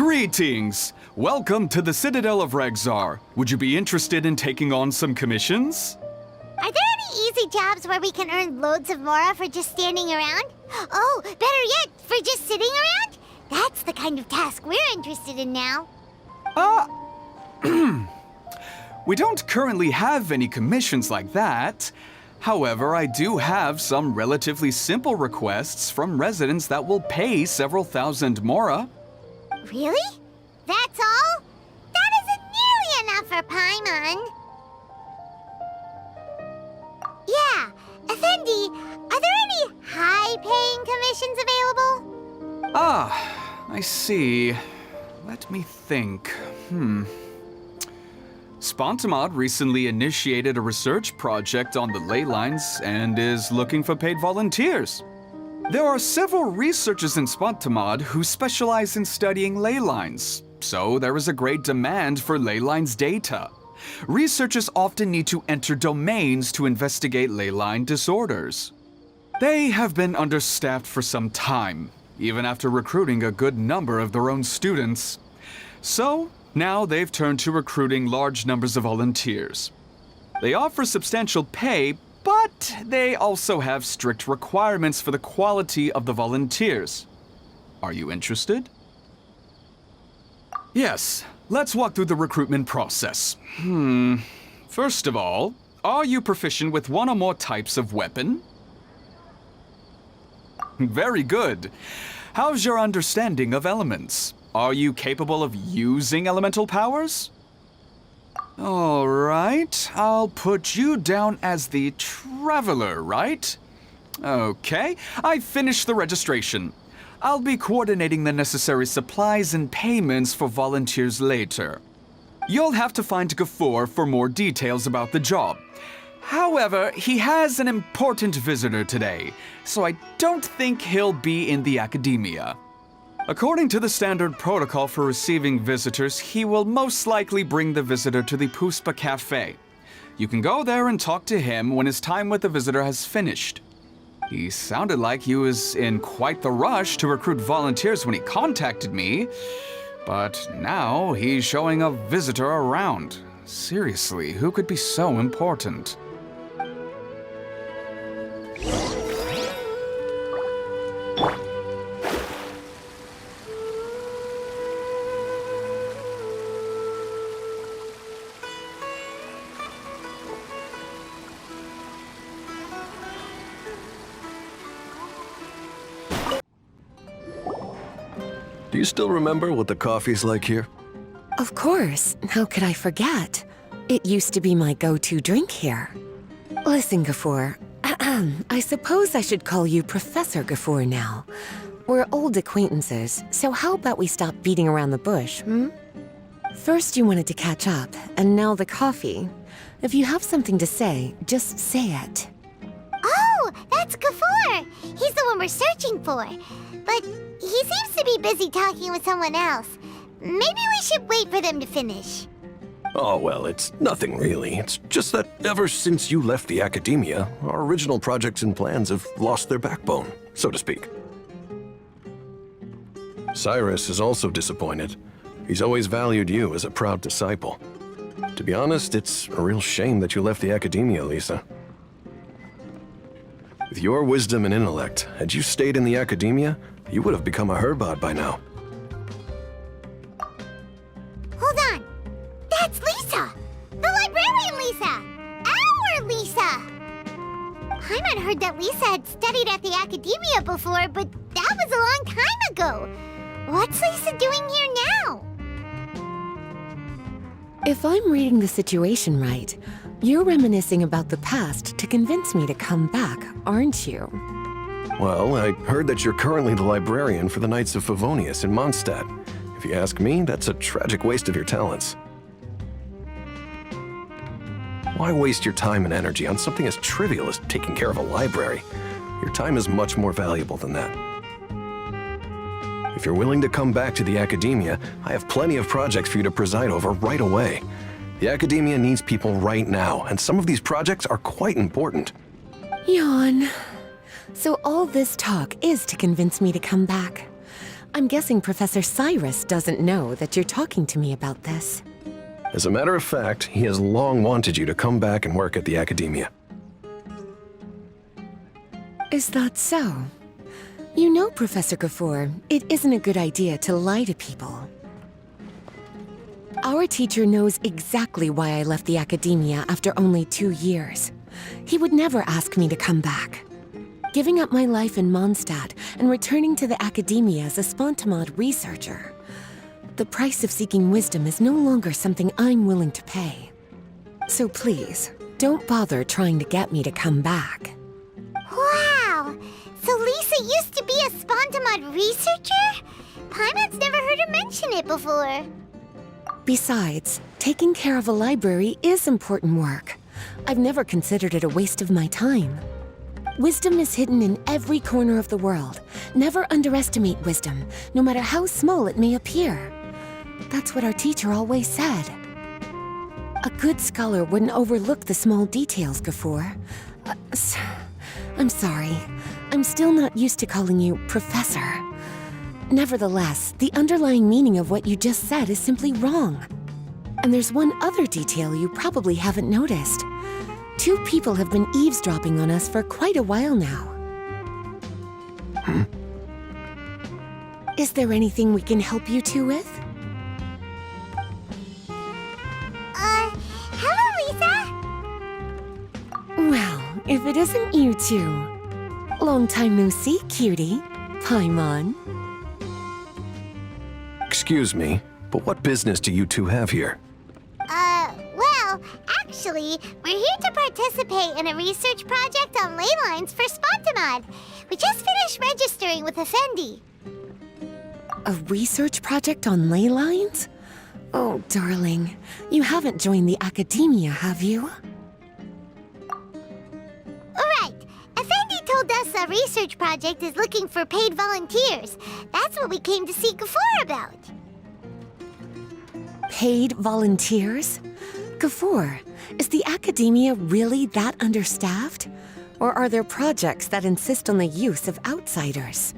Greetings! Welcome to the Citadel of Regzar. Would you be interested in taking on some commissions? Are there any easy jobs where we can earn loads of mora for just standing around? Oh, better yet, for just sitting around? That's the kind of task we're interested in now. We don't currently have any commissions like that. However, I do have some relatively simple requests from residents that will pay several thousand mora. Really? That's all? That isn't nearly enough for Paimon. Yeah, Effendi, are there any high-paying commissions available? I see. Let me think. Spontamod recently initiated a research project on the ley lines and is looking for paid volunteers. There are several researchers in Spontamod who specialize in studying ley lines, so there is a great demand for ley lines data. Researchers often need to enter domains to investigate ley line disorders. They have been understaffed for some time, even after recruiting a good number of their own students. So, now they've turned to recruiting large numbers of volunteers. They offer substantial pay, but they also have strict requirements for the quality of the volunteers. Are you interested? Yes, let's walk through the recruitment process. First of all, are you proficient with one or more types of weapon? Very good. How's your understanding of elements? Are you capable of using elemental powers? All right, I'll put you down as the Traveler, right? Okay, I finished the registration. I'll be coordinating the necessary supplies and payments for volunteers later. You'll have to find Gafoor for more details about the job. However, he has an important visitor today, so I don't think he'll be in the akademiya. According to the standard protocol for receiving visitors, he will most likely bring the visitor to the Puspa Cafe. You can go there and talk to him when his time with the visitor has finished. He sounded like he was in quite the rush to recruit volunteers when he contacted me, but now he's showing a visitor around. Seriously, who could be so important? Do you still remember what the coffee's like here? Of course. How could I forget? It used to be my go-to drink here. Listen, Gafoor. I suppose I should call you Professor Gafoor now. We're old acquaintances, so how about we stop beating around the bush, First you wanted to catch up, and now the coffee. If you have something to say, just say it. Oh, that's Gafoor. He's the one we're searching for. But he seems to be busy talking with someone else. Maybe we should wait for them to finish. Oh, well, it's nothing really. It's just that ever since you left the akademiya, our original projects and plans have lost their backbone, so to speak. Cyrus is also disappointed. He's always valued you as a proud disciple. To be honest, it's a real shame that you left the akademiya, Lisa. With your wisdom and intellect, had you stayed in the akademiya, you would have become a herbad by now. Hold on. That's Lisa! The librarian Lisa! Our Lisa! Paimon heard that Lisa had studied at the akademiya before, but that was a long time ago. What's Lisa doing here now? If I'm reading the situation right, you're reminiscing about the past to convince me to come back, aren't you? Well, I heard that you're currently the librarian for the Knights of Favonius in Mondstadt. If you ask me, that's a tragic waste of your talents. Why waste your time and energy on something as trivial as taking care of a library? Your time is much more valuable than that. If you're willing to come back to the akademiya, I have plenty of projects for you to preside over right away. The akademiya needs people right now, and some of these projects are quite important. Yawn. So all this talk is to convince me to come back. I'm guessing Professor Cyrus doesn't know that you're talking to me about this. As a matter of fact, he has long wanted you to come back and work at the Akademiya. Is that so? You know, Professor Gafoor, it isn't a good idea to lie to people. Our teacher knows exactly why I left the Akademiya after only 2 years. He would never ask me to come back. Giving up my life in Mondstadt and returning to the Akademiya as a Spontamod researcher. The price of seeking wisdom is no longer something I'm willing to pay. So please, don't bother trying to get me to come back. Wow! So Lisa used to be a Spontamod researcher? Paimon's never heard her mention it before. Besides, taking care of a library is important work. I've never considered it a waste of my time. Wisdom is hidden in every corner of the world. Never underestimate wisdom, no matter how small it may appear. That's what our teacher always said. A good scholar wouldn't overlook the small details, Gafoor. I'm sorry. I'm still not used to calling you Professor. Nevertheless, the underlying meaning of what you just said is simply wrong. And there's one other detail you probably haven't noticed. 2 people have been eavesdropping on us for quite a while now. Is there anything we can help you two with? Hello, Lisa! Well, if it isn't you two. Long time no see, cutie. Paimon. Excuse me, but what business do you two have here? Well, actually, we're here to participate in a research project on ley lines for Spontamod. We just finished registering with Effendi. A research project on ley lines? Oh, darling, you haven't joined the Akademiya, have you? Right. Effendi told us a research project is looking for paid volunteers. That's what we came to see Gafoor about. Paid volunteers? Gafoor, is the Akademiya really that understaffed? Or are there projects that insist on the use of outsiders?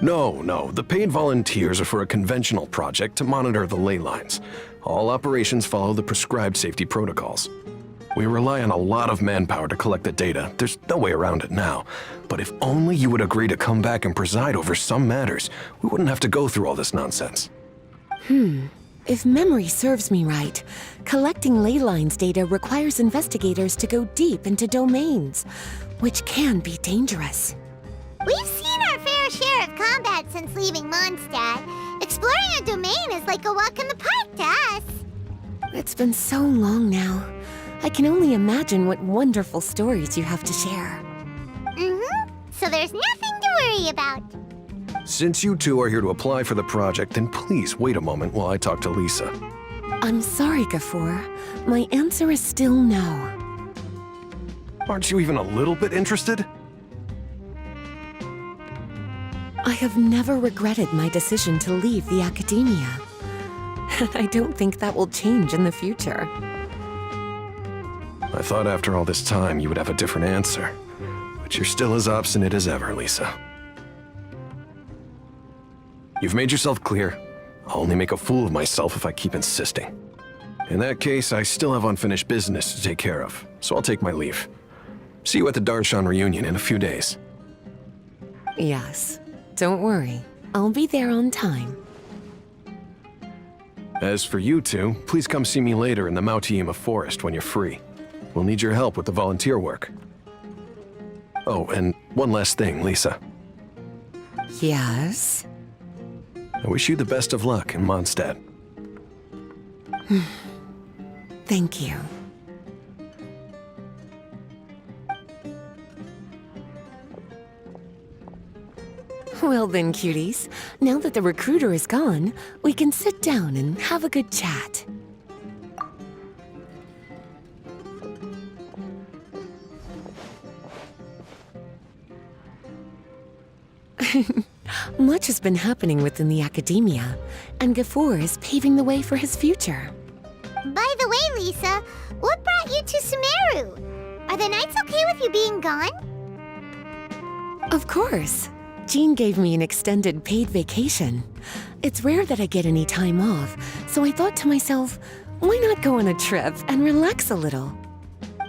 No, the paid volunteers are for a conventional project to monitor the ley lines. All operations follow the prescribed safety protocols. We rely on a lot of manpower to collect the data. There's no way around it now. But if only you would agree to come back and preside over some matters, we wouldn't have to go through all this nonsense. If memory serves me right, collecting ley lines data requires investigators to go deep into domains, which can be dangerous. We've seen our fair share of combat since leaving Mondstadt. Exploring a domain is like a walk in the park to us. It's been so long now. I can only imagine what wonderful stories you have to share. So there's nothing to worry about. Since you two are here to apply for the project, then please wait a moment while I talk to Lisa. I'm sorry, Gafoor. My answer is still no. Aren't you even a little bit interested? I have never regretted my decision to leave the Akademiya. And I don't think that will change in the future. I thought after all this time you would have a different answer. But you're still as obstinate as ever, Lisa. You've made yourself clear. I'll only make a fool of myself if I keep insisting. In that case, I still have unfinished business to take care of, so I'll take my leave. See you at the Darshan reunion in a few days. Yes. Don't worry. I'll be there on time. As for you two, please come see me later in the Mautiima forest when you're free. We'll need your help with the volunteer work. Oh, and one last thing, Lisa. Yes? I wish you the best of luck in Mondstadt. Thank you. Well then, cuties. Now that the recruiter is gone, we can sit down and have a good chat. Much has been happening within the Akademiya, and Gafoor is paving the way for his future. By the way, Lisa, what brought you to Sumeru? Are the Knights okay with you being gone? Of course. Jean gave me an extended paid vacation. It's rare that I get any time off, so I thought to myself, why not go on a trip and relax a little?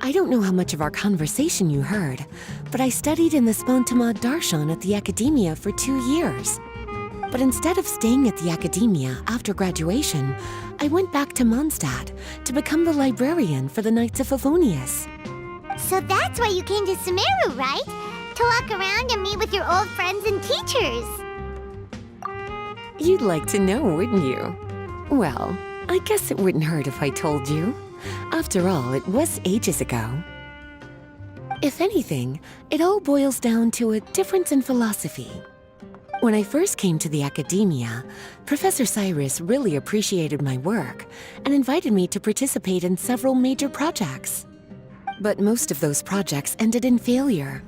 I don't know how much of our conversation you heard, but I studied in the Spontamad Darshan at the Akademiya for 2 years. But instead of staying at the Akademiya after graduation, I went back to Mondstadt to become the librarian for the Knights of Favonius. So that's why you came to Sumeru, right? To walk around and meet with your old friends and teachers. You'd like to know, wouldn't you? Well, I guess it wouldn't hurt if I told you. After all, it was ages ago. If anything, it all boils down to a difference in philosophy. When I first came to the Akademiya, Professor Cyrus really appreciated my work and invited me to participate in several major projects. But most of those projects ended in failure.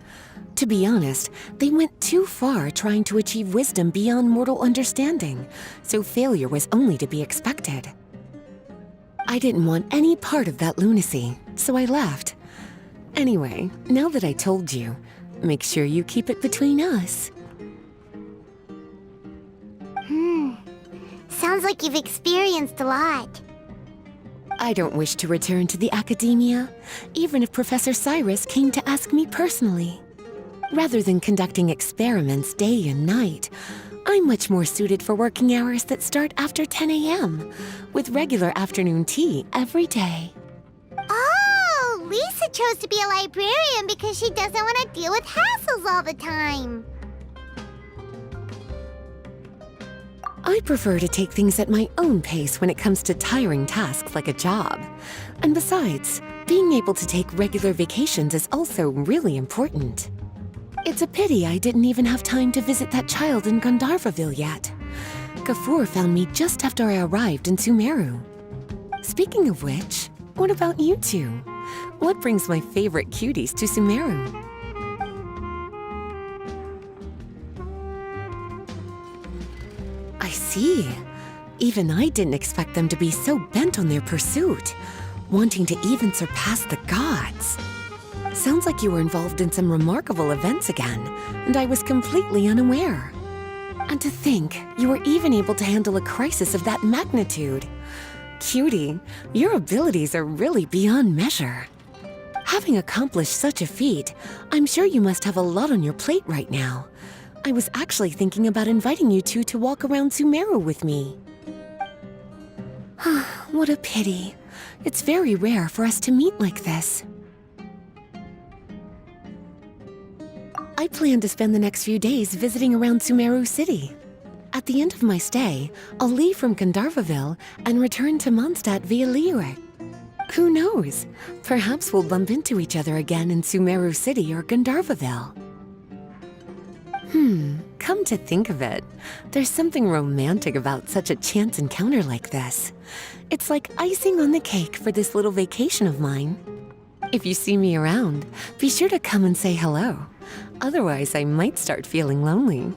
To be honest, they went too far trying to achieve wisdom beyond mortal understanding, so failure was only to be expected. I didn't want any part of that lunacy, so I left. Anyway, now that I told you, make sure you keep it between us. Sounds like you've experienced a lot. I don't wish to return to the Akademiya, even if Professor Cyrus came to ask me personally. Rather than conducting experiments day and night, I'm much more suited for working hours that start after 10 a.m., with regular afternoon tea every day. Oh, Lisa chose to be a librarian because she doesn't want to deal with hassles all the time. I prefer to take things at my own pace when it comes to tiring tasks like a job. And besides, being able to take regular vacations is also really important. It's a pity I didn't even have time to visit that child in Gandharvaville yet. Gafur found me just after I arrived in Sumeru. Speaking of which, what about you two? What brings my favorite cuties to Sumeru? I see. Even I didn't expect them to be so bent on their pursuit, wanting to even surpass the gods. Sounds like you were involved in some remarkable events again, and I was completely unaware. And to think, you were even able to handle a crisis of that magnitude. Cutie, your abilities are really beyond measure. Having accomplished such a feat, I'm sure you must have a lot on your plate right now. I was actually thinking about inviting you two to walk around Sumeru with me. What a pity. It's very rare for us to meet like this. I plan to spend the next few days visiting around Sumeru City. At the end of my stay, I'll leave from Gandharvaville and return to Mondstadt via Liyue. Who knows? Perhaps we'll bump into each other again in Sumeru City or Gandharvaville. Come to think of it, there's something romantic about such a chance encounter like this. It's like icing on the cake for this little vacation of mine. If you see me around, be sure to come and say hello. Otherwise, I might start feeling lonely.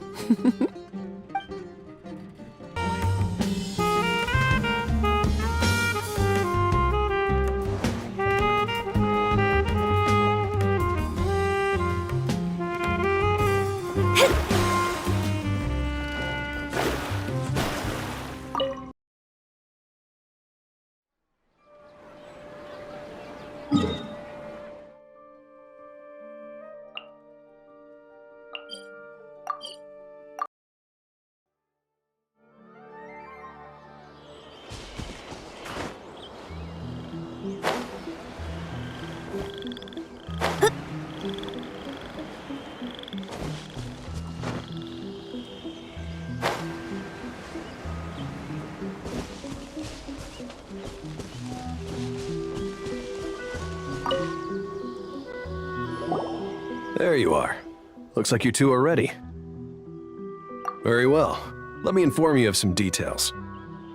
There you are. Looks like you two are ready. Very well. Let me inform you of some details.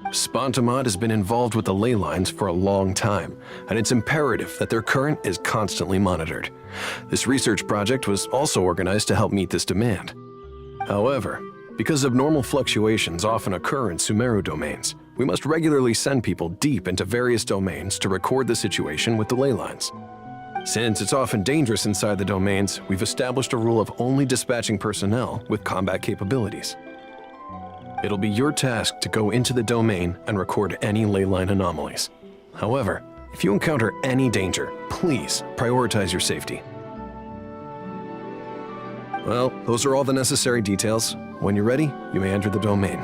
Spontamad has been involved with the ley lines for a long time, and it's imperative that their current is constantly monitored. This research project was also organized to help meet this demand. However, because abnormal fluctuations often occur in Sumeru domains, we must regularly send people deep into various domains to record the situation with the ley lines. Since it's often dangerous inside the domains, we've established a rule of only dispatching personnel with combat capabilities. It'll be your task to go into the domain and record any leyline anomalies. However, if you encounter any danger, please prioritize your safety. Well, those are all the necessary details. When you're ready, you may enter the domain.